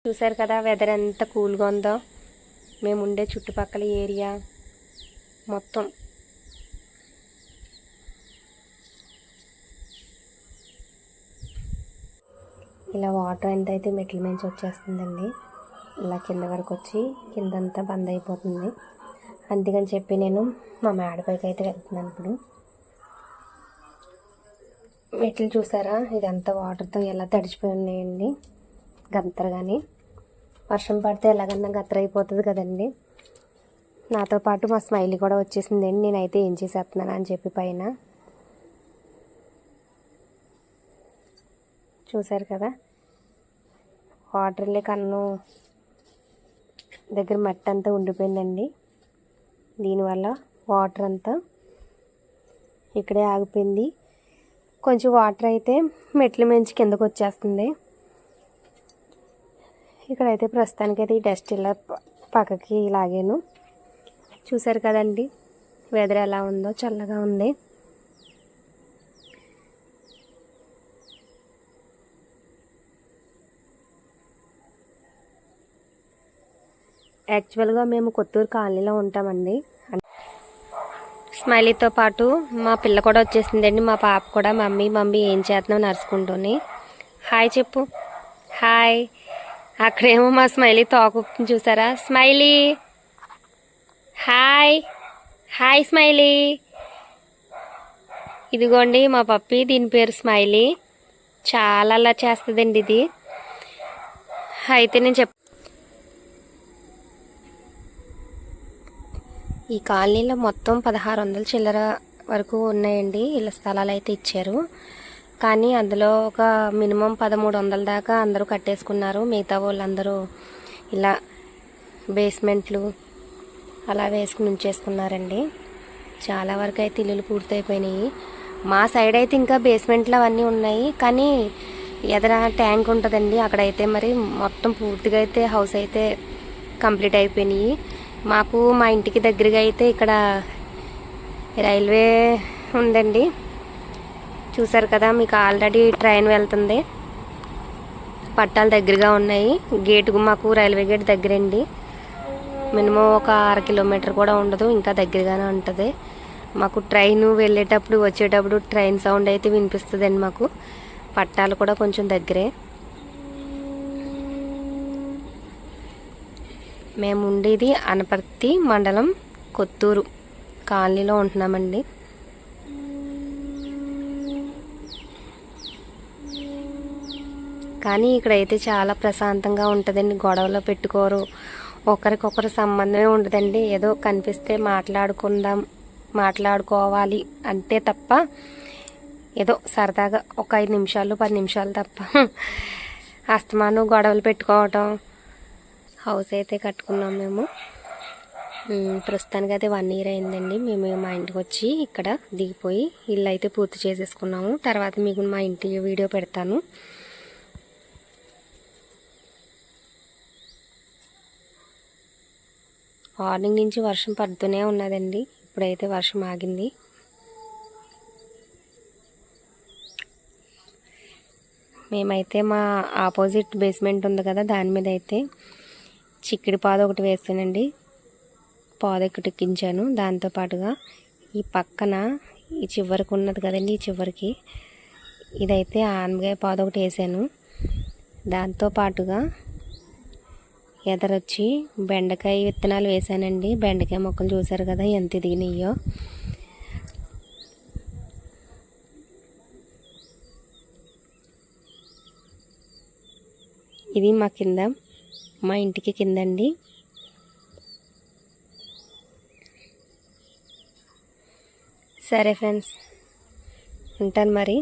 చూసారు కదా వెదర్ ఎంత కూల్గా ఉందో. మేము ఉండే చుట్టుపక్కల ఏరియా మొత్తం ఇలా వాటర్ ఎంతైతే మెట్ల మించి వచ్చేస్తుందండి. ఇలా కింద వరకు వచ్చి కిందంతా బంద్ అయిపోతుంది. అందుకని చెప్పి నేను మా మేడపైకి అయితే వెళ్తున్నాను. ఇప్పుడు మెట్లు చూసారా, ఇదంతా వాటర్తో ఎలా తడిచిపోయి ఉన్నాయండి. గంతరగాని వర్షం పడితే ఎలాగన్నా గత్తర అయిపోతుంది కదండి. నాతో పాటు మా స్మైలీ కూడా వచ్చేసిందండి. నేనైతే ఏం చేసేస్తున్నాను అని చెప్పి పైన చూసారు కదా, వాటర్లే కన్ను దగ్గర మట్టి అంతా ఉండిపోయిందండి. దీనివల్ల వాటర్ అంతా ఇక్కడే ఆగిపోయింది. కొంచెం వాటర్ అయితే మెట్ల మించి కిందకు వచ్చేస్తుంది. ఇక్కడైతే ప్రస్తుతానికైతే ఈ డస్ట్ ఇలా పక్కకి లాగాను. చూసారు కదండి వెదర్ ఎలా ఉందో, చల్లగా ఉంది. యాక్చువల్గా మేము కొత్తూరు కాలనీలో ఉంటామండి. స్మైలీతో పాటు మా పిల్ల కూడా వచ్చేసిందండి. మా పాప కూడా మమ్మీ మమ్మీ ఏం చేస్తున్నావు నడుచుకుంటూని. హాయ్ చెప్పు. హాయ్. అక్కడేమో మా స్మైలీ తోక చూసారా. Smiley hi. Hi smiley. ఇదిగోండి మా పప్పి, దీని పేరు స్మైలీ. చాలా అలా చేస్తుందండి ఇది. అయితే నేను ఈ కాలనీలో మొత్తం 1600 చిల్లర వరకు ఉన్నాయండి. ఇలా స్థలాలు అయితే ఇచ్చారు. కానీ అందులో ఒక మినిమం 1300 దాకా అందరూ కట్టేసుకున్నారు. మిగతా వాళ్ళందరూ ఇలా బేస్మెంట్లు అలా వేసుకుని ఉంచేసుకున్నారండి. చాలా వరకు అయితే ఇల్లులు పూర్తయిపోయినాయి. మా సైడ్ అయితే ఇంకా బేస్మెంట్లు అవన్నీ ఉన్నాయి. కానీ ఎదర ట్యాంక్ ఉంటుందండి, అక్కడైతే మరి మొత్తం పూర్తిగా అయితే హౌస్ అయితే కంప్లీట్ అయిపోయినాయి. మాకు మా ఇంటికి దగ్గరగా అయితే ఇక్కడ రైల్వే ఉందండి. చూసారు కదా, మీకు ఆల్రెడీ ట్రైన్ వెళ్తుంది. పట్టాలు దగ్గరగా ఉన్నాయి. గేటు మాకు రైల్వే గేట్ దగ్గరండి. మినిమం ఒక 1/2 కిలోమీటర్ కూడా ఉండదు, ఇంకా దగ్గరగానే ఉంటుంది. మాకు ట్రైన్ వెళ్ళేటప్పుడు వచ్చేటప్పుడు ట్రైన్ సౌండ్ అయితే వినిపిస్తుందండి. మాకు పట్టాలు కూడా కొంచెం దగ్గరే. మేము ఉండేది అనపర్తి మండలం కొత్తూరు కాలనీలో ఉంటున్నామండి. కానీ ఇక్కడైతే చాలా ప్రశాంతంగా ఉంటుందండి. గొడవలో పెట్టుకోరు, ఒకరికొకరు సంబంధమే ఉండదండి. ఏదో కనిపిస్తే మాట్లాడుకోవాలి అంతే తప్ప, ఏదో సరదాగా ఒక 5 నిమిషాలు 10 నిమిషాలు తప్ప అస్తమాను గొడవలు పెట్టుకోవటం. హౌస్ అయితే కట్టుకున్నాం మేము. ప్రస్తుతానికి అయితే 1 ఇయర్ అయిందండి. మేము మా ఇంటికి వచ్చి ఇక్కడ దిగిపోయి ఇల్లు అయితే పూర్తి చేసేసుకున్నాము. తర్వాత మీకు మా ఇంటి వీడియో పెడతాను. మార్నింగ్ నుంచి వర్షం పడుతూనే ఉన్నదండి. ఇప్పుడైతే వర్షం ఆగింది. మేమైతే మా ఆపోజిట్ బేస్మెంట్ ఉంది కదా, దాని మీద అయితే చిక్కిడి పాదు ఒకటి వేస్తానండి. పాదు ఒకటి ఎక్కించాను. దాంతోపాటుగా ఈ పక్కన ఈ చివరికి ఉన్నది కదండి, ఈ చివరికి ఇదైతే ఆనపకాయ పాదు ఒకటి వేసాను. దాంతోపాటుగా ఎదరొచ్చి బెండకాయ విత్తనాలు వేసానండి. బెండకాయ మొక్కలు చూసారు కదా ఎంత ఎదిగినాయో. ఇది మా కింద, మా ఇంటికి కిందండి. సరే ఫ్రెండ్స్, ఉంటాను మరి.